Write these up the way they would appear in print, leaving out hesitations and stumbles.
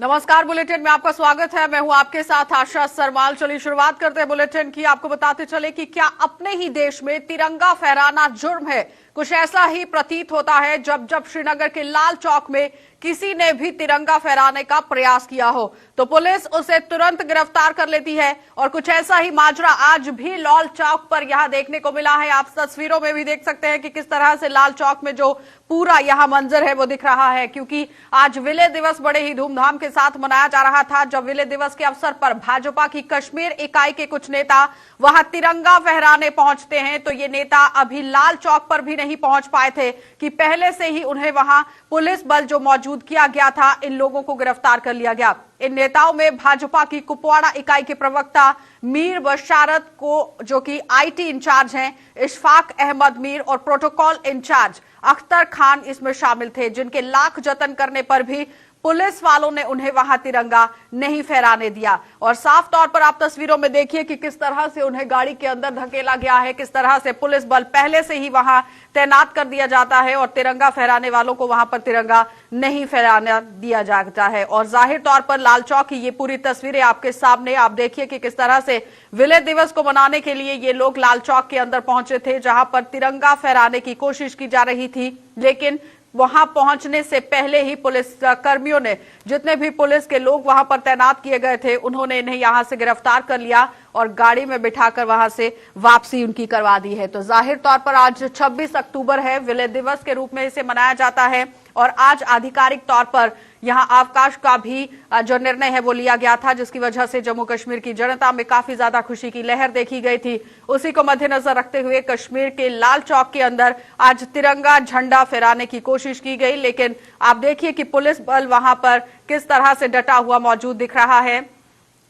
नमस्कार, बुलेटिन में आपका स्वागत है। मैं हूं आपके साथ आशा सरमाल। चलिए शुरुआत करते हैं बुलेटिन की। आपको बताते चले कि क्या अपने ही देश में तिरंगा फहराना जुर्म है? कुछ ऐसा ही प्रतीत होता है जब जब श्रीनगर के लाल चौक में किसी ने भी तिरंगा फहराने का प्रयास किया हो तो पुलिस उसे तुरंत गिरफ्तार कर लेती है। और कुछ ऐसा ही माजरा आज भी लाल चौक पर यहां देखने को मिला है। आप तस्वीरों में भी देख सकते हैं कि किस तरह से लाल चौक में जो पूरा यहां मंजर है वो दिख रहा है, क्योंकि आज विलय दिवस बड़े ही धूमधाम के साथ मनाया जा रहा था। जब विलय दिवस के अवसर पर भाजपा की कश्मीर इकाई के कुछ नेता वहां तिरंगा फहराने पहुंचते हैं तो ये नेता अभी लाल चौक पर भी नहीं पहुंच पाए थे कि पहले से ही उन्हें वहां पुलिस बल जो मौजूद किया गया था, इन लोगों को गिरफ्तार कर लिया गया। इन नेताओं में भाजपा की कुपवाड़ा इकाई के प्रवक्ता मीर बशारत को, जो कि आईटी इंचार्ज हैं, इशफाक अहमद मीर और प्रोटोकॉल इंचार्ज अख्तर खान इसमें शामिल थे, जिनके लाख जतन करने पर भी पुलिस वालों ने उन्हें वहां तिरंगा नहीं फहराने दिया। और साफ तौर पर आप तस्वीरों में देखिए कि किस तरह से उन्हें गाड़ी के अंदर धकेला गया है, किस तरह से पुलिस बल पहले से ही वहां तैनात कर दिया जाता है और तिरंगा फहराने वालों को वहां पर तिरंगा नहीं फहराने दिया जाता है। और जाहिर तौर पर लाल चौक की ये पूरी तस्वीरें आपके सामने, आप देखिए कि किस तरह से विलय दिवस को मनाने के लिए ये लोग लाल चौक के अंदर पहुंचे थे, जहां पर तिरंगा फहराने की कोशिश की जा रही थी। लेकिन वहां पहुंचने से पहले ही पुलिस कर्मियों ने, जितने भी पुलिस के लोग वहां पर तैनात किए गए थे, उन्होंने इन्हें यहां से गिरफ्तार कर लिया और गाड़ी में बिठाकर वहां से वापसी उनकी करवा दी है। तो जाहिर तौर पर आज 26 अक्टूबर है, विलय दिवस के रूप में इसे मनाया जाता है और आज आधिकारिक तौर पर यहां अवकाश का भी जो निर्णय है वो लिया गया था, जिसकी वजह से जम्मू कश्मीर की जनता में काफी ज्यादा खुशी की लहर देखी गई थी। उसी को मद्देनजर रखते हुए कश्मीर के लाल चौक के अंदर आज तिरंगा झंडा फहराने की कोशिश की गई, लेकिन आप देखिए कि पुलिस बल वहां पर किस तरह से डटा हुआ मौजूद दिख रहा है।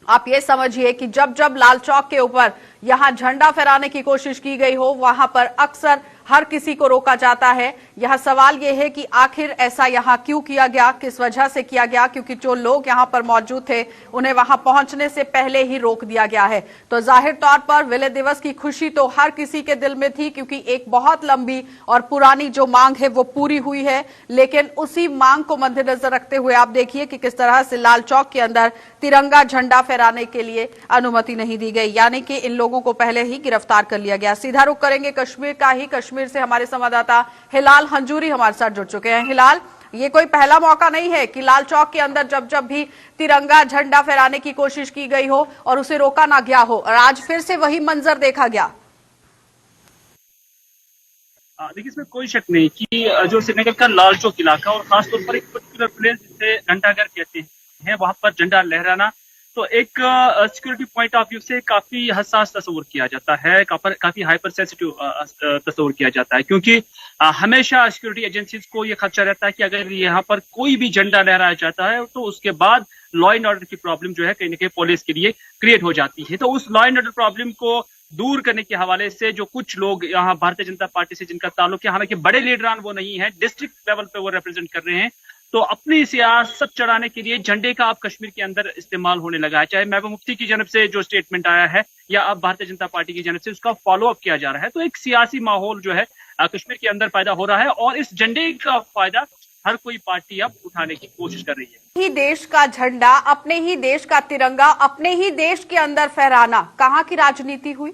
आप ये समझिए कि जब जब लाल चौक के ऊपर यहां झंडा फहराने की कोशिश की गई हो, वहां पर अक्सर हर किसी को रोका जाता है। यह सवाल यह है कि आखिर ऐसा यहां क्यों किया गया, किस वजह से किया गया, क्योंकि जो लोग यहां पर मौजूद थे उन्हें वहां पहुंचने से पहले ही रोक दिया गया है। तो जाहिर तौर पर विलय दिवस की खुशी तो हर किसी के दिल में थी, क्योंकि एक बहुत लंबी और पुरानी जो मांग है वो पूरी हुई है। लेकिन उसी मांग को मद्देनजर रखते हुए आप देखिए कि किस तरह से लाल चौक के अंदर तिरंगा झंडा फहराने के लिए अनुमति नहीं दी गई, यानी कि इन लोगों को पहले ही गिरफ्तार कर लिया गया। सीधा रुख करेंगे कश्मीर का ही। कश्मीर से हमारे संवाददाता हिलाल हंजूरी हमारे साथ जुड़ चुके हैं। हिलाल, ये कोई पहला मौका नहीं है कि लाल चौक के अंदर जब जब भी तिरंगा झंडा फहराने की कोशिश की गई हो और उसे रोका ना गया हो, और आज फिर से वही मंजर देखा गया। देखिए, इसमें कोई शक नहीं कि जो श्रीनगर का लाल चौक इलाका और खासतौर पर एक पर्टिकुलर प्लेस जिसे घंटाघर कहते हैं, वहां पर झंडा लहराना तो एक सिक्योरिटी पॉइंट ऑफ व्यू से काफी हसास तस्वुर किया जाता है, काफी हाइपर सेंसिटिव तस्वुर किया जाता है, क्योंकि हमेशा सिक्योरिटी एजेंसीज को ये खदशा रहता है कि अगर यहाँ पर कोई भी झंडा लहराया जाता है तो उसके बाद लॉ एंड ऑर्डर की प्रॉब्लम जो है कहीं ना कहीं पुलिस के लिए क्रिएट हो जाती है। तो उस लॉ एंड ऑर्डर प्रॉब्लम को दूर करने के हवाले से जो कुछ लोग यहाँ भारतीय जनता पार्टी से जिनका ताल्लुक है, हालांकि बड़े लीडरान वो नहीं है, डिस्ट्रिक्ट लेवल पे वो रिप्रेजेंट कर रहे हैं, तो अपनी सियासत चढ़ाने के लिए झंडे का अब कश्मीर के अंदर इस्तेमाल होने लगा है। चाहे महबूब मुफ्ती की जानब से जो स्टेटमेंट आया है या अब भारतीय जनता पार्टी की जानब से उसका फॉलो अप किया जा रहा है, तो एक सियासी माहौल जो है कश्मीर के अंदर पैदा हो रहा है और इस झंडे का फायदा हर कोई पार्टी अब उठाने की कोशिश कर रही है। ही देश का झंडा, अपने ही देश का तिरंगा, अपने ही देश के अंदर फहराना, कहाँ की राजनीति हुई?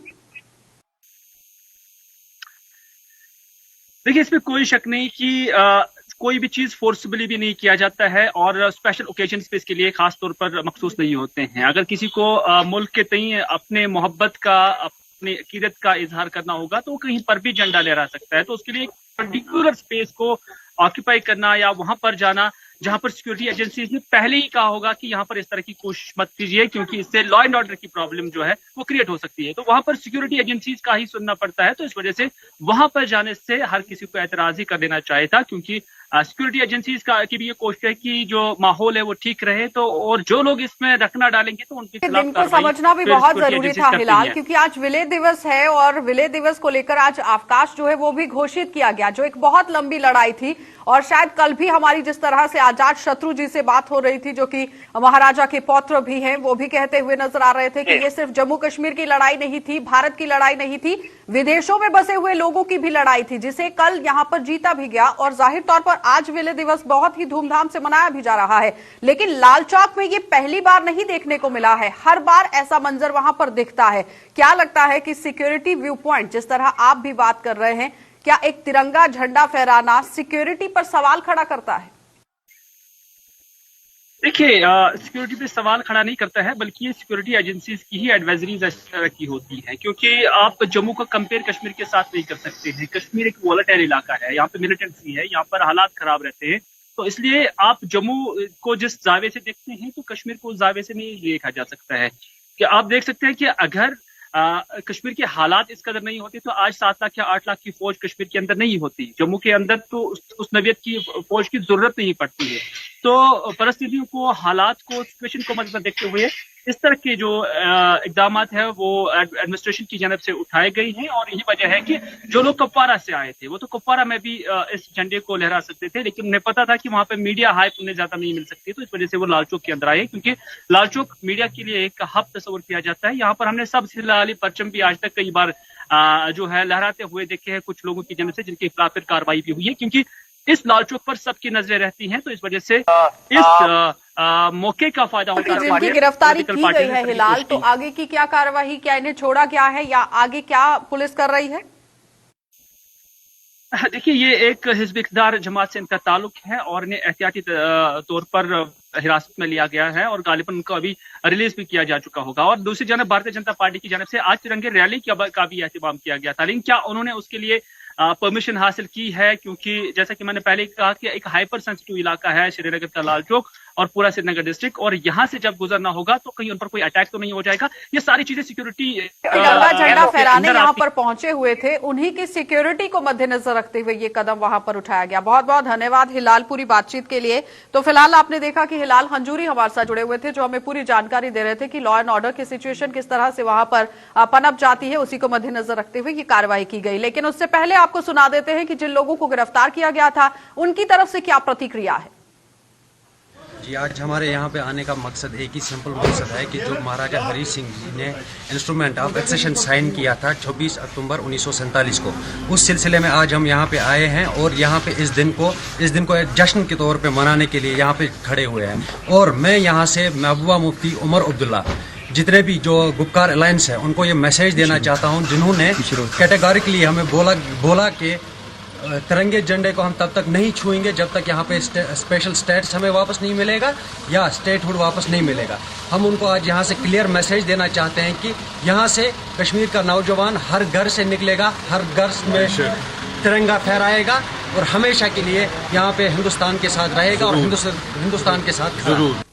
देखिए, इसमें कोई शक नहीं कि कोई भी चीज फोर्सबली भी नहीं किया जाता है और स्पेशल ओकेजन पे इसके लिए खास तौर पर मखसूस नहीं होते हैं। अगर किसी को मुल्क के तई अपने मोहब्बत का, अपने अकीदत का इजहार करना होगा तो कहीं पर भी झंडा लहरा सकता है। तो उसके लिए एक पर्टिकुलर स्पेस को ऑक्यूपाई करना या वहां पर जाना जहां पर सिक्योरिटी एजेंसीज ने पहले ही कहा होगा कि यहाँ पर इस तरह की कोशिश मत कीजिए, क्योंकि इससे लॉ एंड ऑर्डर की प्रॉब्लम जो है वो क्रिएट हो सकती है, तो वहां पर सिक्योरिटी एजेंसीज का ही सुनना पड़ता है। तो इस वजह से वहां पर जाने से हर किसी को एतराज ही कर देना चाहिए था, क्योंकि सिक्योरिटी एजेंसीज की भी ये कोशिश है कि जो माहौल है वो ठीक रहे, तो और जो लोग इसमें रखना डालेंगे तो उनके खिलाफ इनको समझना भी बहुत जरूरी था हिलाल, क्योंकि आज विलय दिवस है और विलय दिवस को लेकर आज अवकाश जो है वो भी घोषित किया गया, जो एक बहुत लंबी लड़ाई थी। और शायद कल भी हमारी जिस तरह से आजाद शत्रु जी से बात हो रही थी, जो कि महाराजा के पौत्र भी हैं, वो भी कहते हुए नजर आ रहे थे कि ये सिर्फ जम्मू कश्मीर की लड़ाई नहीं थी, भारत की लड़ाई नहीं थी, विदेशों में बसे हुए लोगों की भी लड़ाई थी, जिसे कल यहां पर जीता भी गया और जाहिर तौर पर आज विलय दिवस बहुत ही धूमधाम से मनाया भी जा रहा है। लेकिन लाल चौक में ये पहली बार नहीं देखने को मिला है, हर बार ऐसा मंजर वहां पर दिखता है। क्या लगता है कि सिक्योरिटी व्यू पॉइंट, जिस तरह आप भी बात कर रहे हैं, क्या एक तिरंगा झंडा फहराना सिक्योरिटी पर सवाल खड़ा करता है? देखिए, सिक्योरिटी पे सवाल खड़ा नहीं करता है, बल्कि ये सिक्योरिटी एजेंसीज की ही एडवाइजरीज इस तरह की होती हैं, क्योंकि आप जम्मू को कंपेयर कश्मीर के साथ नहीं कर सकते हैं। कश्मीर एक वॉलेटाइल इलाका है, यहाँ पे मिलिटेंसी है, यहाँ पर हालात खराब रहते हैं। तो इसलिए आप जम्मू को जिस जावे से देखते हैं, तो कश्मीर को उस जावे से नहीं देखा जा सकता है। कि आप देख सकते हैं कि अगर कश्मीर के हालात इस कदर नहीं होते तो आज 7 लाख या 8 लाख की फौज कश्मीर के अंदर नहीं होती। जम्मू के अंदर तो उस नवियत की फौज की जरूरत नहीं पड़ती है। तो परिस्थितियों को, हालात को, सिचुएशन को मद्देनजर देखते हुए इस तरह के जो इकदाम है वो एडमिनिस्ट्रेशन की जानब से उठाए गए हैं। और यही वजह है कि जो लोग कुपवारा से आए थे वो तो कुपवारा में भी इस झंडे को लहरा सकते थे, लेकिन उन्हें पता था कि वहां पे मीडिया हाइप उन्हें ज्यादा नहीं मिल सकती, तो इस वजह से वो लाल चौक के अंदर आए, क्योंकि लाल चौक मीडिया के लिए एक हब तस्वर किया जाता है। यहाँ पर हमने सब सिलसिले परचम भी आज तक कई बार जो है लहराते हुए देखे हैं कुछ लोगों की जानब से, जिनके खिलाफ फिर कार्रवाई भी हुई है, क्योंकि इस लाल चौक पर सबकी नजरें रहती हैं। तो इस वजह से इस मौके का फायदा होता है। जिनकी गिरफ्तारी की गई है हिलाल, तो आगे की क्या कार्रवाई, क्या इन्हें छोड़ा गया है या आगे क्या पुलिस कर रही है? देखिए, ये एक हिज़्ब इक़्तिदार जमात से इनका ताल्लुक है और इन्हें एहतियाती तौर पर हिरासत में लिया गया है और गालिबन उनको अभी रिलीज भी किया जा चुका होगा। और दूसरी जानब भारतीय जनता पार्टी की जानब से आज तिरंगे रैली का भी एहतमाम किया गया था, लेकिन क्या उन्होंने उसके लिए परमिशन हासिल की है? क्योंकि जैसा कि मैंने पहले कहा कि एक हाइपर सेंसिटिव इलाका है श्रीनगर का लाल चौक और पूरा श्रीनगर डिस्ट्रिक्ट, और यहाँ से जब गुजरना होगा तो कहीं उन पर कोई अटैक तो नहीं हो जाएगा। ये सारी चीजें सिक्योरिटी तिरंगा झंडा फहराने यहाँ पर पहुंचे हुए थे, उन्हीं की सिक्योरिटी को मद्देनजर रखते हुए ये कदम वहां पर उठाया गया। बहुत बहुत धन्यवाद हिलाल पूरी बातचीत के लिए। तो फिलहाल आपने देखा कि हिलाल हंजूरी हमारे साथ जुड़े हुए थे, जो हमें पूरी जानकारी दे रहे थे कि लॉ एंड ऑर्डर की सिचुएशन किस तरह से वहां पर पनप जाती है, उसी को मद्देनजर रखते हुए ये कार्रवाई की गई। लेकिन उससे पहले आपको सुना देते हैं कि जिन लोगों को गिरफ्तार किया गया था उनकी तरफ से क्या प्रतिक्रिया है। जी, आज हमारे यहाँ पे आने का मकसद एक ही सिंपल मकसद है कि जो महाराजा हरी सिंह जी ने इंस्ट्रूमेंट ऑफ एक्सेशन साइन किया था 26 अक्टूबर 1947 को, उस सिलसिले में आज हम यहाँ पे आए हैं और यहाँ पे इस दिन को एक जश्न के तौर पे मनाने के लिए यहाँ पे खड़े हुए हैं। और मैं यहाँ से महबूबा मुफ्ती उमर अब्दुल्ला, जितने भी जो गुपकार अलायंस है, उनको ये मैसेज देना चाहता हूँ, जिन्होंने कैटेगोरिकली हमें बोला कि तिरंगे झंडे को हम तब तक नहीं छुएंगे जब तक यहाँ पे स्पेशल स्टेटस हमें वापस नहीं मिलेगा या स्टेटहुड वापस नहीं मिलेगा। हम उनको आज यहाँ से क्लियर मैसेज देना चाहते हैं कि यहाँ से कश्मीर का नौजवान हर घर से निकलेगा, हर घर में तिरंगा फहराएगा और हमेशा के लिए यहाँ पे हिंदुस्तान के साथ रहेगा और हिंदुस्तान के साथ जरूर।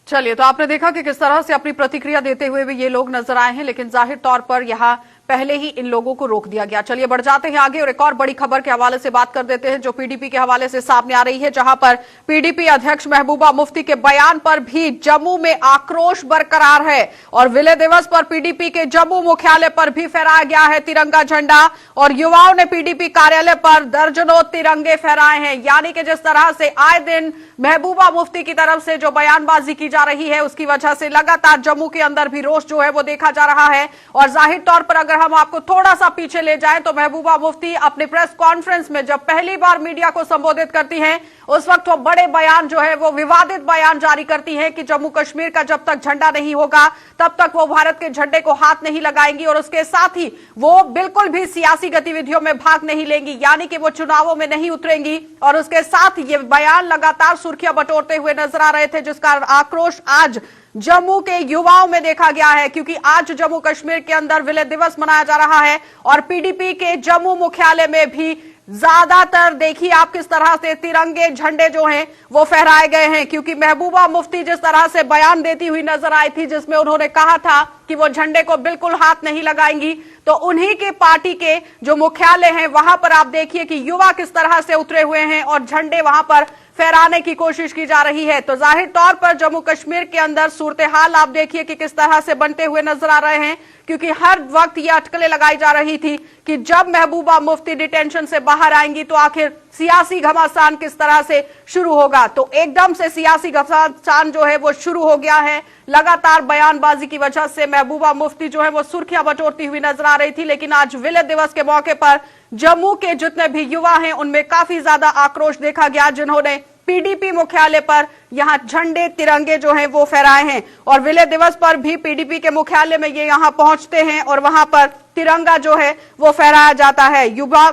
चलिए, तो आपने देखा कि किस तरह से अपनी प्रतिक्रिया देते हुए भी ये लोग नजर आए हैं, लेकिन जाहिर तौर पर यहाँ पहले ही इन लोगों को रोक दिया गया। चलिए बढ़ जाते हैं आगे और एक और बड़ी खबर के हवाले से बात कर देते हैं, जो पीडीपी के हवाले से सामने आ रही है, जहां पर पीडीपी अध्यक्ष महबूबा मुफ्ती के बयान पर भी जम्मू में आक्रोश बरकरार है और विलय दिवस पर पीडीपी के जम्मू मुख्यालय पर भी फहराया गया है तिरंगा झंडा और युवाओं ने पीडीपी कार्यालय पर दर्जनों तिरंगे फहराए हैं। यानी कि जिस तरह से आए दिन महबूबा मुफ्ती की तरफ से जो बयानबाजी की जा रही है, उसकी वजह से लगातार जम्मू के अंदर भी रोष जो है वो देखा जा रहा है। और जाहिर तौर पर अगर हम आपको थोड़ा सा पीछे ले जाएं तो महबूबा मुफ्ती अपने प्रेस कॉन्फ्रेंस में जब पहली बार मीडिया को संबोधित करती हैं, उस वक्त वो बड़े बयान जो है वो विवादित बयान जारी करती हैं कि जम्मू कश्मीर का जब तक झंडा नहीं होगा तब तक वो भारत के झंडे को हाथ नहीं लगाएंगी और उसके साथ ही वो बिल्कुल भी सियासी गतिविधियों में भाग नहीं लेंगी, यानी कि वो चुनावों में नहीं उतरेंगी। और उसके साथ ये बयान लगातार सुर्खियां बटोरते हुए नजर आ रहे थे, जिसका आक्रोश आज जम्मू के युवाओं में देखा गया है, क्योंकि आज जम्मू कश्मीर के अंदर विलय दिवस मनाया जा रहा है और पीडीपी के जम्मू मुख्यालय में भी ज्यादातर देखिए आप किस तरह से तिरंगे झंडे जो हैं वो फहराए गए हैं, क्योंकि महबूबा मुफ्ती जिस तरह से बयान देती हुई नजर आई थी, जिसमें उन्होंने कहा था कि वो झंडे को बिल्कुल हाथ नहीं लगाएंगी, तो उन्हीं के पार्टी के जो मुख्यालय हैं वहां पर आप देखिए कि युवा किस तरह से उतरे हुए हैं और झंडे वहां पर फहराने की कोशिश की जा रही है। तो जाहिर तौर पर जम्मू कश्मीर के अंदर सूरत हाल आप देखिए कि किस तरह से बनते हुए नजर आ रहे हैं, क्योंकि हर वक्त ये अटकलें लगाई जा रही थी कि जब महबूबा मुफ्ती डिटेंशन से बाहर आएंगी तो आखिर सियासी घमासान किस तरह से शुरू होगा। तो एकदम से सियासी घमासान जो है वो शुरू हो गया है। लगातार बयानबाजी की वजह से महबूबा मुफ्ती जो है वो सुर्खियां बटोरती हुई नजर आ रही थी, लेकिन आज विलय दिवस के मौके पर जम्मू के जितने भी युवा हैं उनमें काफी ज्यादा आक्रोश देखा गया, जिन्होंने पीडीपी मुख्यालय पर यहां झंडे तिरंगे जो हैं वो फहराए हैं। और विलय दिवस पर भी पीडीपी के मुख्यालय में ये यहां पहुंचते हैं और वहां पर तिरंगा जो है वो फहराया जाता है। युवा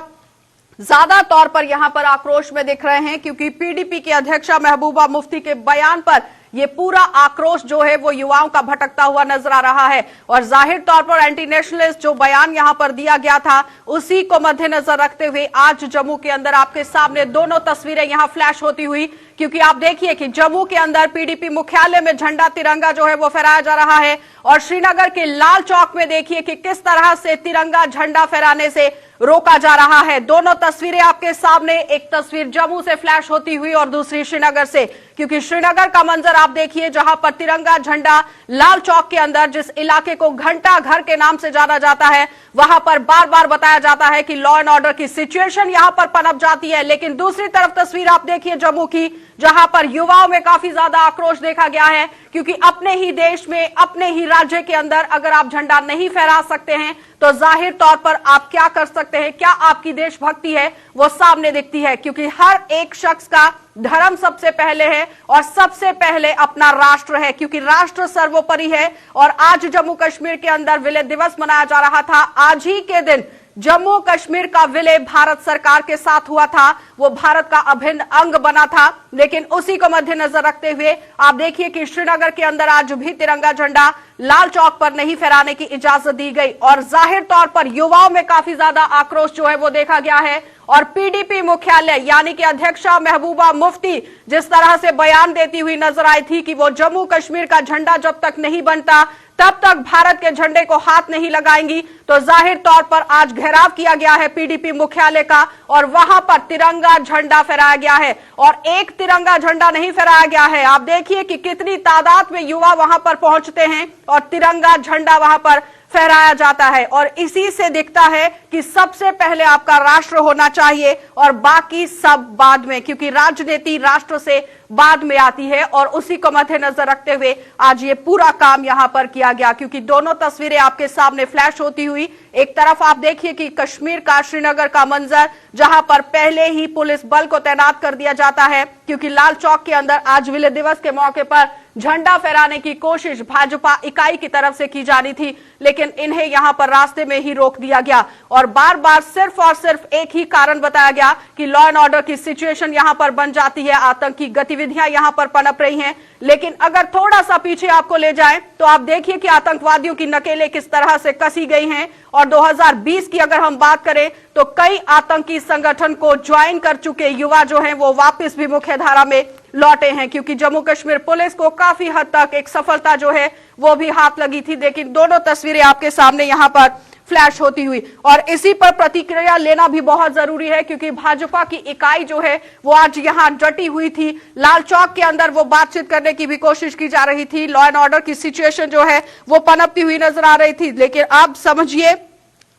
ज्यादा तौर पर यहां पर आक्रोश में दिख रहे हैं, क्योंकि पीडीपी की अध्यक्षा महबूबा मुफ्ती के बयान पर ये पूरा आक्रोश जो है वो युवाओं का भटकता हुआ नजर आ रहा है। और जाहिर तौर पर एंटी नेशनलिस्ट जो बयान यहां पर दिया गया था उसी को मद्देनजर रखते हुए आज जम्मू के अंदर आपके सामने दोनों तस्वीरें यहां फ्लैश होती हुई, क्योंकि आप देखिए कि जम्मू के अंदर पीडीपी मुख्यालय में झंडा तिरंगा जो है वो फहराया जा रहा है और श्रीनगर के लाल चौक में देखिए कि किस तरह से तिरंगा झंडा फहराने से रोका जा रहा है। दोनों तस्वीरें आपके सामने, एक तस्वीर जम्मू से फ्लैश होती हुई और दूसरी श्रीनगर से, क्योंकि श्रीनगर का मंजर आप देखिए जहां पर तिरंगा झंडा लाल चौक के अंदर, जिस इलाके को घंटा घर के नाम से जाना जाता है, वहां पर बार बार बताया जाता है कि लॉ एंड ऑर्डर की सिचुएशन यहां पर पनप जाती है। लेकिन दूसरी तरफ तस्वीर आप देखिए जम्मू की, जहां पर युवाओं में काफी ज्यादा आक्रोश देखा गया है, क्योंकि अपने ही देश में, अपने ही राज्य के अंदर अगर आप झंडा नहीं फहरा सकते हैं तो जाहिर तौर पर आप क्या कर सकते हैं, क्या आपकी देशभक्ति है वो सामने दिखती है। क्योंकि हर एक शख्स का धर्म सबसे पहले है और सबसे पहले अपना राष्ट्र है, क्योंकि राष्ट्र सर्वोपरि है। और आज जम्मू कश्मीर के अंदर विलय दिवस मनाया जा रहा था। आज ही के दिन जम्मू कश्मीर का विलय भारत सरकार के साथ हुआ था, वो भारत का अभिन्न अंग बना था। लेकिन उसी को मद्देनजर रखते हुए आप देखिए कि श्रीनगर के अंदर आज भी तिरंगा झंडा लाल चौक पर नहीं फहराने की इजाजत दी गई और जाहिर तौर पर युवाओं में काफी ज्यादा आक्रोश जो है वो देखा गया है। और पीडीपी मुख्यालय यानी कि अध्यक्षा महबूबा मुफ्ती जिस तरह से बयान देती हुई नजर आई थी कि वो जम्मू कश्मीर का झंडा जब तक नहीं बनता तब तक भारत के झंडे को हाथ नहीं लगाएंगी, तो जाहिर तौर पर आज घेराव किया गया है पीडीपी मुख्यालय का और वहां पर तिरंगा झंडा फहराया गया है। और एक तिरंगा झंडा नहीं फहराया गया है, आप देखिए कि कितनी तादाद में युवा वहां पर पहुंचते हैं और तिरंगा झंडा वहां पर फहराया जाता है। और इसी से दिखता है कि सबसे पहले आपका राष्ट्र होना चाहिए और बाकी सब बाद में, क्योंकि राजनीति राष्ट्र से बाद में आती है। और उसी को मद्देनजर रखते हुए आज ये पूरा काम यहां पर किया गया, क्योंकि दोनों तस्वीरें आपके सामने फ्लैश होती हुई, एक तरफ आप देखिए कि कश्मीर का, श्रीनगर का मंजर जहां पर पहले ही पुलिस बल को तैनात कर दिया जाता है, क्योंकि लाल चौक के अंदर आज विलय दिवस के मौके पर झंडा फहराने की कोशिश भाजपा इकाई की तरफ से की जानी थी, लेकिन इन्हें यहां पर रास्ते में ही रोक दिया गया। और बार बार सिर्फ और सिर्फ एक ही कारण बताया गया कि लॉ एंड ऑर्डर की सिचुएशन यहां पर बन जाती है, आतंकी गतिविधियां यहां पर पनप रही हैं। लेकिन अगर थोड़ा सा पीछे आपको ले जाएं तो आप देखिए कि आतंकवादियों की नकेलें किस तरह से कसी गई हैं। और 2020 की अगर हम बात करें तो कई आतंकी संगठन को ज्वाइन कर चुके युवा जो हैं वो वापस भी मुख्य धारा में लौटे हैं, क्योंकि जम्मू कश्मीर पुलिस को काफी हद तक एक सफलता जो है वो भी हाथ लगी थी। लेकिन दोनों तस्वीरें आपके सामने यहां पर फ्लैश होती हुई, और इसी पर प्रतिक्रिया लेना भी बहुत जरूरी है, क्योंकि भाजपा की इकाई जो है वो आज यहां डटी हुई थी। लाल चौक के अंदर वो बातचीत करने की भी कोशिश की जा रही थी, लॉ एंड ऑर्डर की सिचुएशन जो है वो पनपती हुई नजर आ रही थी। लेकिन आप समझिए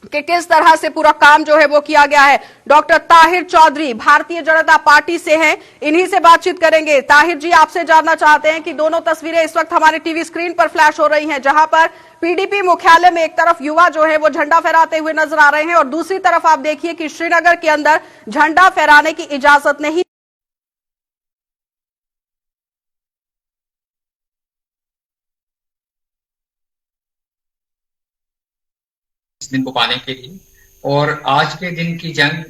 कि किस तरह से पूरा काम जो है वो किया गया है। डॉक्टर ताहिर चौधरी भारतीय जनता पार्टी से हैं, इन्हीं से बातचीत करेंगे। ताहिर जी, आपसे जानना चाहते हैं कि दोनों तस्वीरें इस वक्त हमारे टीवी स्क्रीन पर फ्लैश हो रही हैं, जहां पर पीडीपी मुख्यालय में एक तरफ युवा जो है वो झंडा फहराते हुए नजर आ रहे हैं और दूसरी तरफ आप देखिए कि श्रीनगर के अंदर झंडा फहराने की इजाजत नहीं। इस दिन को पाने के लिए, और आज के दिन की जंग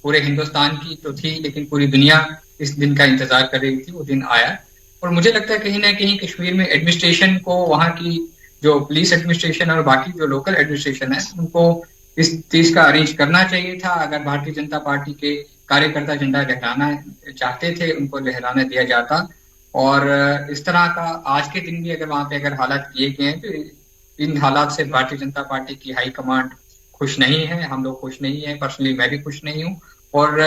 पूरे हिंदुस्तान की तो थी, लेकिन पूरी दुनिया इस दिन का इंतजार कर रही थी। वो दिन आया और मुझे लगता है कहीं ना कहीं कश्मीर में एडमिनिस्ट्रेशन को, वहाँ की जो पुलिस एडमिनिस्ट्रेशन और बाकी जो लोकल एडमिनिस्ट्रेशन है, उनको इस चीज का अरेंज करना चाहिए था। अगर भारतीय जनता पार्टी के कार्यकर्ता झंडा लहराना चाहते थे, उनको लहराने दिया जाता। और इस तरह का आज के दिन भी अगर वहाँ पे अगर हालात किए गए हैं तो इन हालात से भारतीय जनता पार्टी की हाई कमांड खुश नहीं है, हम लोग खुश नहीं है, पर्सनली मैं भी खुश नहीं हूँ। और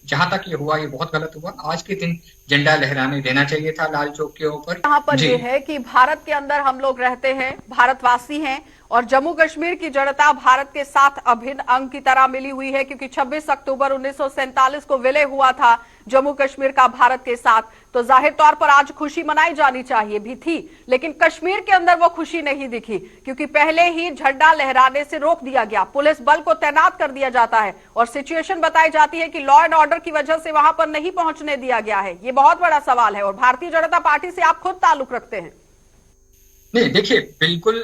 जहां तक ये हुआ ये बहुत गलत हुआ। आज के दिन झंडा लहराने देना चाहिए था लाल चौक के ऊपर। यहाँ पर ये है कि भारत के अंदर हम लोग रहते हैं, भारतवासी हैं और जम्मू कश्मीर की जनता भारत के साथ अभिन्न अंग की तरह मिली हुई है, क्योंकि 26 अक्टूबर 1947 को विलय हुआ था जम्मू कश्मीर का भारत के साथ। तो जाहिर तौर पर आज खुशी मनाई जानी चाहिए भी थी, लेकिन कश्मीर के अंदर वो खुशी नहीं दिखी, क्योंकि पहले ही झंडा लहराने से रोक दिया गया, पुलिस बल को तैनात कर दिया जाता है और सिचुएशन बताई जाती है कि लॉ एंड ऑर्डर की वजह से वहां पर नहीं पहुंचने दिया गया है। ये बहुत बड़ा सवाल है। और भारतीय जनता पार्टी से आप खुद ताल्लुक रखते हैं। नहीं, देखिए, बिल्कुल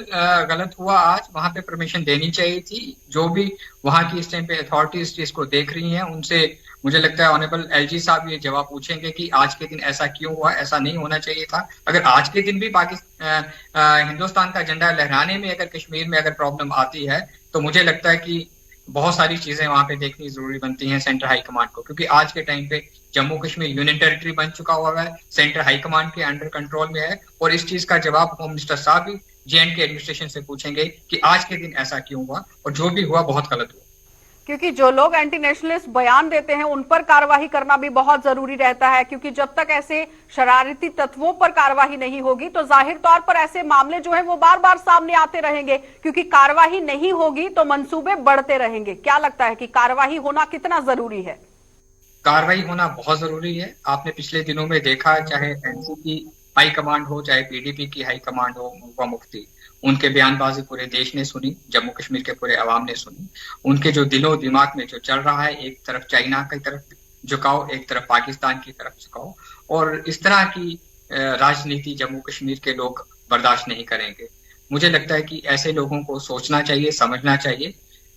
गलत हुआ। आज वहां पे परमिशन देनी चाहिए थी। जो भी वहां की इस टाइम पे अथॉरिटीज इसको देख रही हैं, उनसे मुझे लगता है ऑनरेबल एलजी साहब ये जवाब पूछेंगे कि आज के दिन ऐसा क्यों हुआ, ऐसा नहीं होना चाहिए था। अगर आज के दिन भी हिंदुस्तान का झंडा लहराने में अगर कश्मीर में अगर प्रॉब्लम आती है, तो मुझे लगता है कि बहुत सारी चीजें वहां पे देखनी जरूरी बनती हैं सेंट्रल हाई कमांड को, क्योंकि आज के टाइम पे जम्मू कश्मीर यूनियन टेरिटरी बन चुका हुआ है, सेंट्रल हाई कमांड के अंडर कंट्रोल में है, और इस चीज का जवाब होम मिनिस्टर साहब भी जेएंडके एडमिनिस्ट्रेशन से पूछेंगे कि आज के दिन ऐसा क्यों हुआ, और जो भी हुआ बहुत गलत हुआ। क्योंकि जो लोग एंटी नेशनलिस्ट बयान देते हैं उन पर कार्रवाई करना भी बहुत जरूरी रहता है, क्योंकि जब तक ऐसे शरारती तत्वों पर कार्रवाई नहीं होगी तो जाहिर तौर पर ऐसे मामले जो है वो बार बार सामने आते रहेंगे, क्योंकि कार्रवाई नहीं होगी तो मंसूबे बढ़ते रहेंगे। क्या लगता है कि कार्रवाई होना कितना जरूरी है? कार्रवाई होना बहुत जरूरी है। आपने पिछले दिनों में देखा, चाहे एनसी की हाई कमांड हो, चाहे पीडीपी की हाई कमांड हो, महबूबा मुफ्ती, उनके बयानबाजी पूरे देश ने सुनी, जम्मू कश्मीर के पूरे अवाम ने सुनी। उनके जो दिलो दिमाग में जो चल रहा है, एक तरफ चाइना की तरफ झुकाओ, एक तरफ पाकिस्तान की तरफ झुकाओ, और इस तरह की राजनीति जम्मू कश्मीर के लोग बर्दाश्त नहीं करेंगे। मुझे लगता है कि ऐसे लोगों को सोचना चाहिए, समझना चाहिए,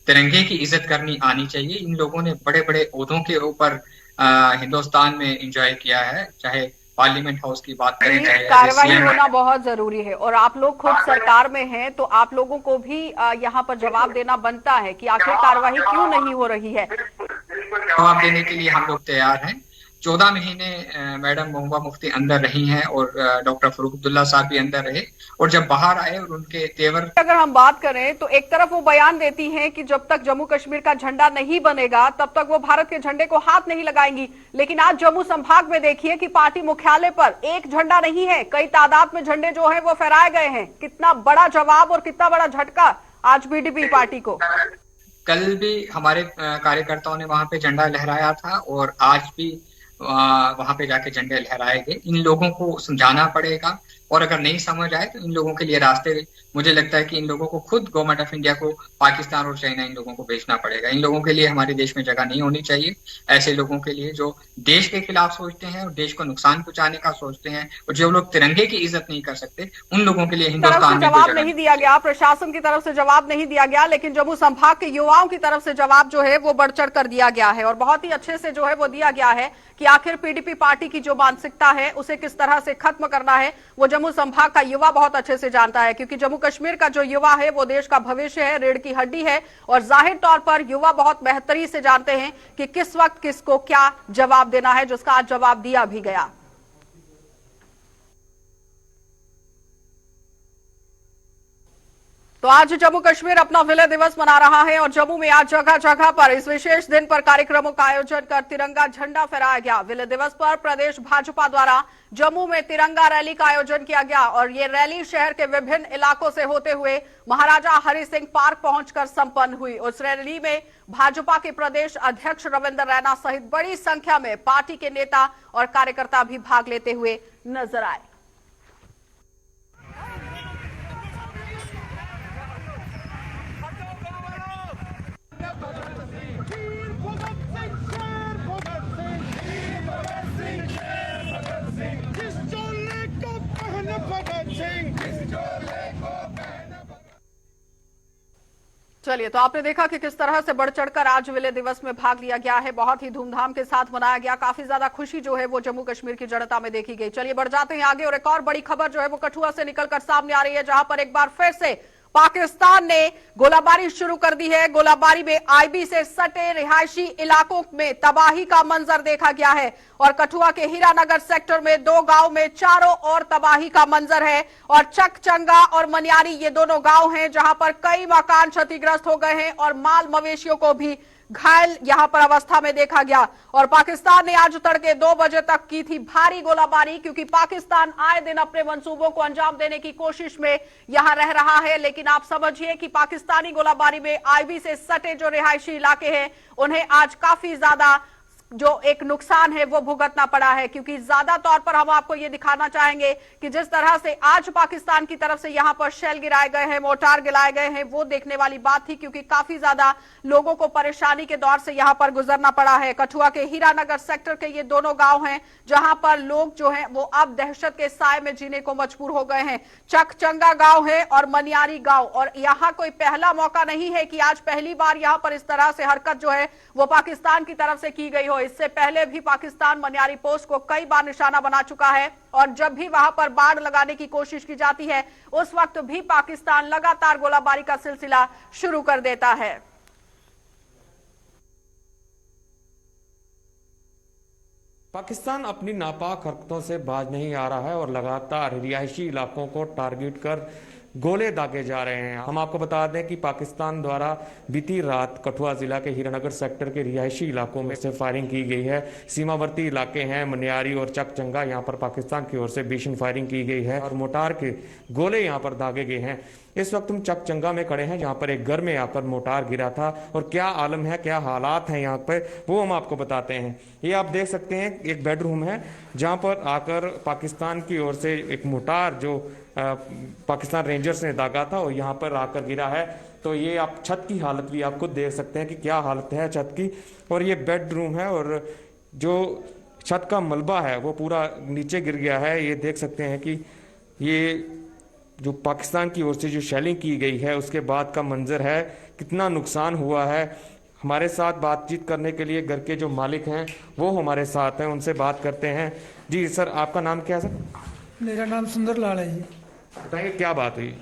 तिरंगे की इज्जत करनी आनी चाहिए। इन लोगों ने बड़े बड़े ओहदों के ऊपर हिंदुस्तान में एंजॉय किया है, चाहे पार्लियामेंट हाउस की बात करें, चाहे कार्रवाई होना बहुत जरूरी है। और आप लोग खुद सरकार में हैं, तो आप लोगों को भी यहाँ पर जवाब देना बनता है कि आखिर कार्रवाई क्यों नहीं हो रही है। जवाब देने के लिए हम लोग तैयार हैं। 14 महीने मैडम महबूबा मुफ्ती अंदर रही हैं, और डॉक्टर फरूक अब्दुल्ला साहब भी अंदर रहे, और जब बाहर आए और उनके तेवर, अगर हम बात करें तो एक तरफ वो बयान देती हैं कि जब तक जम्मू कश्मीर का झंडा नहीं बनेगा तब तक वो भारत के झंडे को हाथ नहीं लगाएंगी, लेकिन आज जम्मू संभाग में देखिए कि पार्टी मुख्यालय पर एक झंडा नहीं है, कई तादाद में झंडे जो है वो फहराए गए हैं। कितना बड़ा जवाब और कितना बड़ा झटका आज बीडीपी पार्टी को। कल भी हमारे कार्यकर्ताओं ने वहां पे झंडा लहराया था, और आज भी वहां पे जाके झंडे लहराए गए। इन लोगों को समझाना पड़ेगा, और अगर नहीं समझ आए तो इन लोगों के लिए रास्ते, मुझे लगता है कि इन लोगों को खुद गवर्नमेंट ऑफ इंडिया को पाकिस्तान और चाइना इन लोगों को भेजना पड़ेगा। इन लोगों के लिए हमारे देश में जगह नहीं होनी चाहिए। ऐसे लोगों के लिए जो देश के खिलाफ सोचते हैं और देश को नुकसान पहुंचाने का सोचते हैं, और जो लोग तिरंगे की इज्जत नहीं कर सकते, उन लोगों के लिए हिंदुस्तान में जवाब नहीं दिया गया, प्रशासन की तरफ से जवाब नहीं दिया गया, लेकिन जम्मू संभाग के युवाओं की तरफ से जवाब जो है वो बढ़ चढ़ कर दिया गया है, और बहुत ही अच्छे से जो है वो दिया गया है कि आखिर पीडीपी पार्टी की जो मानसिकता है उसे किस तरह से खत्म करना है, वो जम्मू संभाग का युवा बहुत अच्छे से जानता है, क्योंकि जम्मू कश्मीर का जो युवा है वो देश का भविष्य है, रीढ़ की हड्डी है, और जाहिर तौर पर युवा बहुत बेहतरी से जानते हैं कि किस वक्त किसको क्या जवाब देना है, जिसका आज जवाब दिया भी गया। तो आज जम्मू कश्मीर अपना विलय दिवस मना रहा है, और जम्मू में आज जगह जगह पर इस विशेष दिन पर कार्यक्रमों का आयोजन कर तिरंगा झंडा फहराया गया। विलय दिवस पर प्रदेश भाजपा द्वारा जम्मू में तिरंगा रैली का आयोजन किया गया, और ये रैली शहर के विभिन्न इलाकों से होते हुए महाराजा हरि सिंह पार्क पहुंचकर संपन्न हुई। उस रैली में भाजपा के प्रदेश अध्यक्ष रविंद्र रैना सहित बड़ी संख्या में पार्टी के नेता और कार्यकर्ता भी भाग लेते हुए नजर आए। चलिए, तो आपने देखा कि किस तरह से बढ़ चढ़कर आज विलय दिवस में भाग लिया गया है। बहुत ही धूमधाम के साथ मनाया गया। काफी ज्यादा खुशी जो है वो जम्मू कश्मीर की जनता में देखी गई। चलिए बढ़ जाते हैं आगे, और एक और बड़ी खबर जो है वो कठुआ से निकलकर सामने आ रही है, जहां पर एक बार फिर से पाकिस्तान ने गोलाबारी शुरू कर दी है। गोलाबारी में आईबी से सटे रिहायशी इलाकों में तबाही का मंजर देखा गया है, और कठुआ के हीरानगर सेक्टर में 2 गांव में चारों ओर तबाही का मंजर है, और चकचंगा और मनियारी ये दोनों गांव हैं जहां पर कई मकान क्षतिग्रस्त हो गए हैं और माल मवेशियों को भी घायल यहां पर अवस्था में देखा गया। और पाकिस्तान ने आज तड़के 2 बजे तक की थी भारी गोलाबारी, क्योंकि पाकिस्तान आए दिन अपने मंसूबों को अंजाम देने की कोशिश में यहां रह रहा है। लेकिन आप समझिए कि पाकिस्तानी गोलाबारी में आईबी से सटे जो रिहायशी इलाके हैं उन्हें आज काफी ज्यादा जो एक नुकसान है वो भुगतना पड़ा है। क्योंकि ज्यादा तौर पर हम आपको ये दिखाना चाहेंगे कि जिस तरह से आज पाकिस्तान की तरफ से यहां पर शेल गिराए गए हैं, मोर्टार गिराए गए हैं, वो देखने वाली बात थी, क्योंकि काफी ज्यादा लोगों को परेशानी के दौर से यहां पर गुजरना पड़ा है। कठुआ के हीरानगर सेक्टर के ये दोनों गांव हैं जहां पर लोग जो हैं वो अब दहशत के साए में जीने को मजबूर हो गए हैं। चकचंगा गांव है और मनियारी गांव, और यहां कोई पहला मौका नहीं है कि आज पहली बार यहां पर इस तरह से हरकत जो है वो पाकिस्तान की तरफ से की गई हो। इससे पहले भी पाकिस्तान मनियारी पोस्ट को कई बार निशाना बना चुका है, और जब भी वहां पर बाढ़ लगाने की कोशिश की जाती है उस वक्त भी पाकिस्तान लगातार गोलाबारी का सिलसिला शुरू कर देता है। पाकिस्तान अपनी नापाक हरकतों से बाज नहीं आ रहा है और लगातार रिहायशी इलाकों को टारगेट कर गोले दागे जा रहे हैं। हम आपको बता दें कि पाकिस्तान द्वारा बीती रात कठुआ जिला के हीरानगर सेक्टर के रिहायशी इलाकों में से फायरिंग की गई है। सीमावर्ती इलाके हैं मनियारी और चकचंगा, यहाँ पर पाकिस्तान की ओर से भीषण फायरिंग की गई है और मोटार के गोले यहाँ पर दागे गए हैं। इस वक्त हम चकचंगा में खड़े हैं जहाँ पर एक घर में आकर मोटार गिरा था, और क्या आलम है, क्या हालात हैं यहाँ पर, वो हम आपको बताते हैं। ये आप देख सकते हैं एक बेडरूम है जहाँ पर आकर पाकिस्तान की ओर से एक मोटार जो पाकिस्तान रेंजर्स ने दागा था और यहाँ पर आकर गिरा है। तो ये आप छत की हालत भी आप खुद देख सकते हैं कि क्या हालत है छत की। और ये बेडरूम है और जो छत का मलबा है वो पूरा नीचे गिर गया है। ये देख सकते हैं कि ये जो पाकिस्तान की ओर से जो शेलिंग की गई है उसके बाद का मंजर है, कितना नुकसान हुआ है। हमारे साथ बातचीत करने के लिए घर के जो मालिक हैं वो हमारे साथ हैं, उनसे बात करते हैं। जी सर, आपका नाम क्या है सर? मेरा नाम सुंदर लाल है जी। बताइए क्या बात हुई?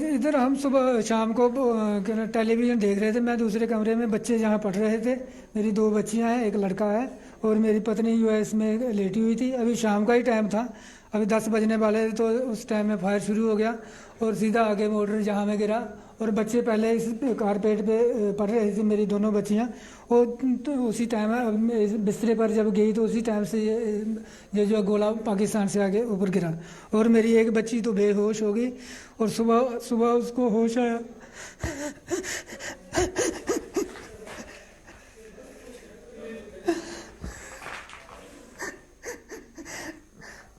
इधर हम सुबह शाम को टेलीविज़न देख रहे थे, मैं दूसरे कमरे में, बच्चे जहाँ पढ़ रहे थे। मेरी 2 बच्चियाँ हैं, एक लड़का है, और मेरी पत्नी यूएस में लेटी हुई थी। अभी शाम का ही टाइम था, अभी 10 बजने वाले थे, तो उस टाइम में फायर शुरू हो गया और सीधा आगे मोटर जहाँ में गिरा। और बच्चे पहले इस कारपेट पे पढ़ रहे थे, मेरी दोनों बच्चियाँ। और तो उसी टाइम बिस्तरे पर जब गई तो उसी टाइम से ये जो गोला पाकिस्तान से आगे ऊपर गिरा, और मेरी एक बच्ची तो बेहोश हो गई। और सुबह सुबह उसको होश आया।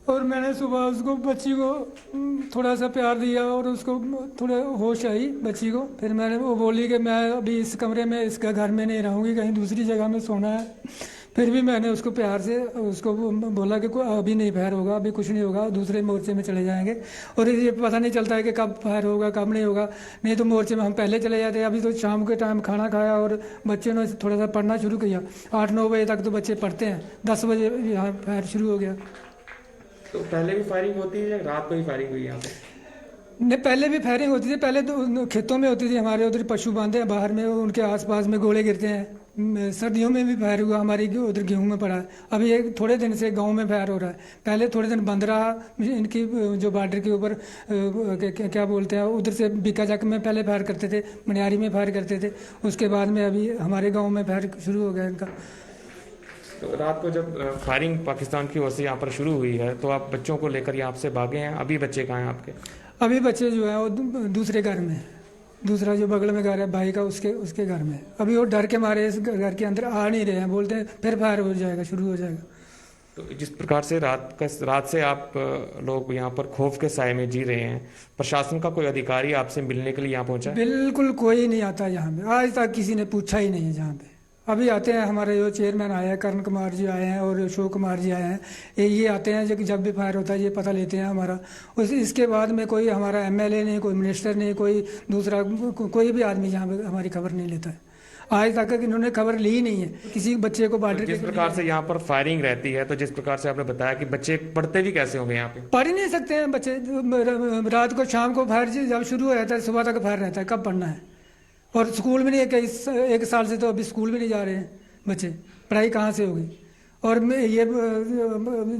और मैंने सुबह उसको, बच्ची को थोड़ा सा प्यार दिया और उसको थोड़ा होश आई बच्ची को। फिर मैंने, वो बोली कि मैं अभी इस कमरे में, इस घर में नहीं रहूँगी, कहीं दूसरी जगह में सोना है। फिर भी मैंने उसको प्यार से उसको बोला कि अभी नहीं फायर होगा, अभी कुछ नहीं होगा, दूसरे मोर्चे में चले जाएंगे। और ये पता नहीं चलता है कि कब फायर होगा कब नहीं होगा, नहीं तो मोर्चे में हम पहले चले जाते। अभी तो शाम के टाइम खाना खाया और बच्चों ने थोड़ा सा पढ़ना शुरू किया। 8-9 बजे तक तो बच्चे पढ़ते हैं, 10 बजे यहाँ फायर शुरू हो गया। तो पहले भी फायरिंग होती है या रात को ही फायरिंग हुई यहाँ पे? नहीं, पहले भी फायरिंग होती थी। पहले तो खेतों में होती थी, हमारे उधर पशु बांधे हैं बाहर में, उनके आसपास में गोले गिरते हैं। सर्दियों में भी फायर हुआ, हमारी उधर गेहूं में पड़ा है। अभी एक थोड़े दिन से गांव में फायर हो रहा है। पहले थोड़े दिन बंद रहा, इनकी जो बॉर्डर के ऊपर क्या बोलते हैं, उधर से बीकाचक में पहले फायर करते थे, मनियारी में फायर करते थे। उसके बाद में अभी हमारे गाँव में फायर शुरू हो गया इनका। तो रात को जब फायरिंग पाकिस्तान की ओर से यहाँ पर शुरू हुई है तो आप बच्चों को लेकर यहाँ से भागे हैं। अभी बच्चे कहाँ हैं आपके? अभी बच्चे जो है वो दूसरे घर में, दूसरा जो बगल में घर है भाई का, उसके घर में। अभी वो डर के मारे इस घर के अंदर आ नहीं रहे हैं, बोलते हैं फिर फायर हो जाएगा, शुरू हो जाएगा। तो जिस प्रकार से रात से आप लोग यहाँ पर खौफ के साए में जी रहे हैं, प्रशासन का कोई अधिकारी आपसे मिलने के लिए यहाँ पहुँचा? बिल्कुल कोई नहीं आता यहाँ पे, आज तक किसी ने पूछा ही नहीं है यहाँ पे। अभी आते हैं हमारे जो चेयरमैन आए हैं, करण कुमार जी आए हैं और अशोक कुमार जी आए हैं। ये आते हैं जब भी फायर होता है ये पता लेते हैं हमारा। इसके बाद में कोई हमारा एमएलए नहीं, कोई मिनिस्टर नहीं, कोई दूसरा कोई भी आदमी यहाँ पे हमारी खबर नहीं लेता है। आज तक इन्होंने खबर ली नहीं है किसी बच्चे को बॉर्डर। जिस प्रकार से यहाँ पर फायरिंग रहती है, तो जिस प्रकार से आपने बताया कि बच्चे पढ़ते भी कैसे होंगे यहाँ पे? पढ़ ही नहीं सकते हैं बच्चे। रात को शाम को फायर जब शुरू हो जाता है, सुबह तक फायर रहता है, कब पढ़ना है? और स्कूल भी नहीं, एक साल से तो अभी स्कूल भी नहीं जा रहे हैं बच्चे, पढ़ाई कहाँ से होगी? और ये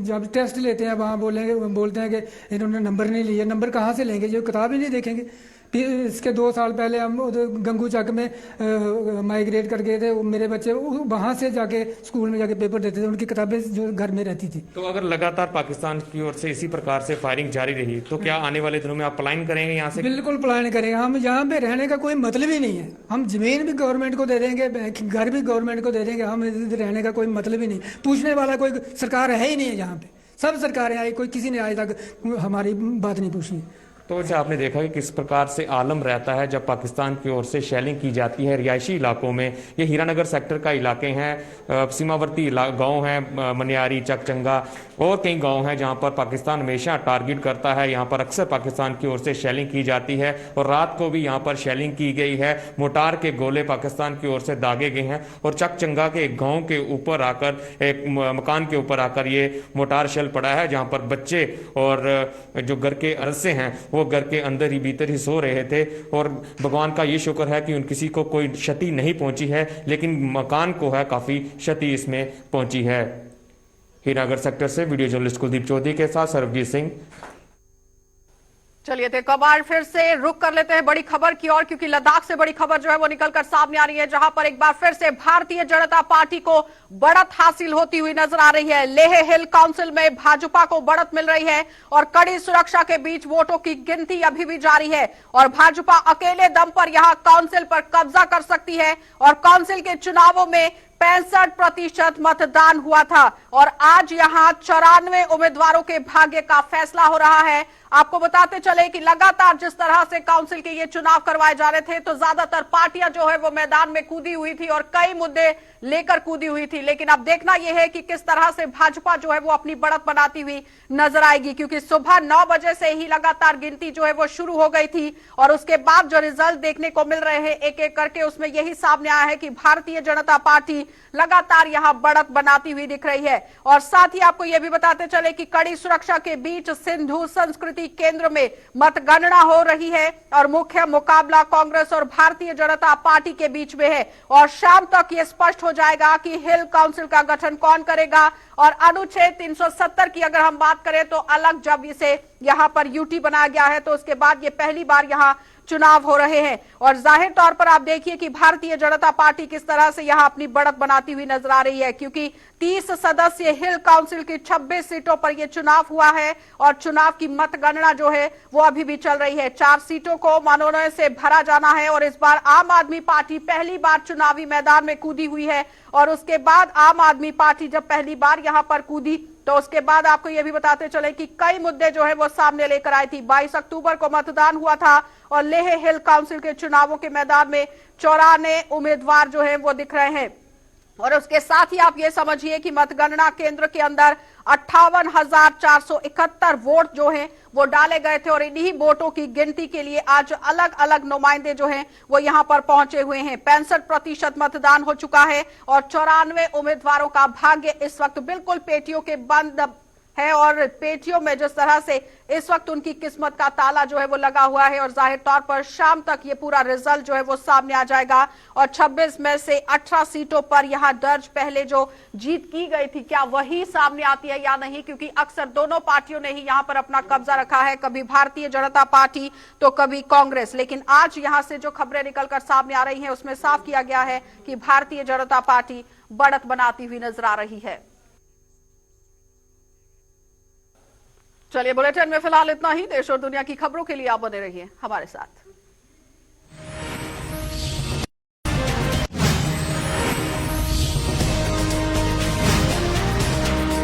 जब टेस्ट लेते हैं वहाँ बोलते हैं कि इन्होंने नंबर नहीं लिए। नंबर कहाँ से लेंगे? जो किताब ही नहीं देखेंगे, इसके 2 साल पहले हम उधर गंगू चक में माइग्रेट कर गए थे। मेरे बच्चे वहाँ से जाके स्कूल में जाके पेपर देते थे, उनकी किताबें जो घर में रहती थी। तो अगर लगातार पाकिस्तान की ओर से इसी प्रकार से फायरिंग जारी रही तो क्या आने वाले दिनों में आप पलायन करेंगे यहाँ से? बिल्कुल पलायन करेंगे। हम यहाँ पे रहने का कोई मतलब ही नहीं है। हम जमीन भी गवर्नमेंट को दे देंगे, घर भी गवर्नमेंट को दे देंगे, हम इधर रहने का कोई मतलब ही नहीं। पूछने वाला कोई सरकार है ही नहीं है यहाँ पे। सब सरकारें आई, कोई किसी ने आज तक हमारी बात नहीं पूछी। तो जैसे आपने देखा कि किस प्रकार से आलम रहता है जब पाकिस्तान की ओर से शेलिंग की जाती है रिहायशी इलाकों में। ये हीरानगर सेक्टर का इलाके हैं, सीमावर्ती गांव हैं, मनियारी, चकचंगा और कई गांव हैं जहां पर पाकिस्तान हमेशा टारगेट करता है। यहां पर अक्सर पाकिस्तान की ओर से शेलिंग की जाती है और रात को भी यहां पर शेलिंग की गई है। मोटार के गोले पाकिस्तान की ओर से दागे गए हैं और चकचंगा के एक गाँव के ऊपर आकर, एक मकान के ऊपर आकर ये मोटार शेल पड़ा है, जहाँ पर बच्चे और जो घर के अरसे हैं वो घर के अंदर ही भीतर ही सो रहे थे। और भगवान का ये शुक्र है कि उन किसी को कोई क्षति नहीं पहुंची है, लेकिन मकान को है काफी क्षति इसमें पहुंची है। हीरानगर सेक्टर से वीडियो जर्नलिस्ट कुलदीप चौधरी के साथ सरबजीत सिंह। चलिए तो कबाड़ फिर से रुक कर लेते हैं बड़ी खबर की ओर, क्योंकि लद्दाख से बड़ी खबर जो है वो निकलकर सामने आ रही है, जहां पर एक बार फिर से भारतीय जनता पार्टी को बढ़त हासिल होती हुई नजर आ रही है। लेह हिल काउंसिल में भाजपा को बढ़त मिल रही है और कड़ी सुरक्षा के बीच वोटों की गिनती अभी भी जारी है और भाजपा अकेले दम पर यहां काउंसिल पर कब्जा कर सकती है। और काउंसिल के चुनावों में 65% मतदान हुआ था और आज यहां 94 उम्मीदवारों के भाग्य का फैसला हो रहा है। आपको बताते चले कि लगातार जिस तरह से काउंसिल के ये चुनाव करवाए जा रहे थे तो ज्यादातर पार्टियां जो है वो मैदान में कूदी हुई थी और कई मुद्दे लेकर कूदी हुई थी, लेकिन अब देखना यह है कि किस तरह से भाजपा जो है वो अपनी बढ़त बनाती हुई नजर आएगी, क्योंकि सुबह 9 बजे से ही लगातार गिनती जो है वो शुरू हो गई थी और उसके बाद जो रिजल्ट देखने को मिल रहे हैं एक एक करके, उसमें यही सामने आया है कि भारतीय जनता पार्टी लगातार यहां बढ़त बनाती हुई दिख रही है। और साथ ही आपको यह भी बताते चले कि कड़ी सुरक्षा के बीच सिंधु संस्कृति केंद्र में मतगणना हो रही है और मुख्य मुकाबला कांग्रेस और भारतीय जनता पार्टी के बीच में है और शाम तक यह स्पष्ट हो जाएगा कि हिल काउंसिल का गठन कौन करेगा। और अनुच्छेद 370 की अगर हम बात करें तो अलग जब इसे यहां पर यूटी बनाया गया है तो उसके बाद ये पहली बार यहां चुनाव हो रहे हैं और जाहिर तौर पर आप देखिए कि भारतीय जनता पार्टी किस तरह से यहां अपनी बढ़त बनाती हुई नजर आ रही है, क्योंकि 30 सदस्यीय हिल काउंसिल की 26 सीटों पर यह चुनाव हुआ है और चुनाव की मतगणना जो है वो अभी भी चल रही है। 4 सीटों को मनोनयन से भरा जाना है और इस बार आम आदमी पार्टी पहली बार चुनावी मैदान में कूदी हुई है और उसके बाद आम आदमी पार्टी जब पहली बार यहां पर कूदी तो उसके बाद आपको यह भी बताते चले कि कई मुद्दे जो है वो सामने लेकर आई थी। 22 अक्टूबर को मतदान हुआ था और लेह हिल काउंसिल के चुनावों के मैदान में 94 उम्मीदवार जो है वो दिख रहे हैं और उसके साथ ही आप ये समझिए कि मतगणना केंद्र के अंदर 58,471 वोट जो हैं वो डाले गए थे और इन्हीं वोटों की गिनती के लिए आज अलग अलग नुमाइंदे जो हैं वो यहां पर पहुंचे हुए हैं। 65% मतदान हो चुका है और 94 उम्मीदवारों का भाग्य इस वक्त बिल्कुल पेटियों के बंद है और पेटियों में जिस तरह से इस वक्त उनकी किस्मत का ताला जो है वो लगा हुआ है और जाहिर तौर पर शाम तक ये पूरा रिजल्ट जो है वो सामने आ जाएगा और 26 में से 18 सीटों पर यहां दर्ज पहले जो जीत की गई थी क्या वही सामने आती है या नहीं, क्योंकि अक्सर दोनों पार्टियों ने ही यहां पर अपना कब्जा रखा है, कभी भारतीय जनता पार्टी तो कभी कांग्रेस। लेकिन आज यहां से जो खबरें निकलकर सामने आ रही हैं उसमें साफ किया गया है कि भारतीय जनता पार्टी बढ़त बनाती हुई नजर आ रही है। चलिए बुलेटिन में फिलहाल इतना ही। देश और दुनिया की खबरों के लिए आप बने रहिए हमारे साथ।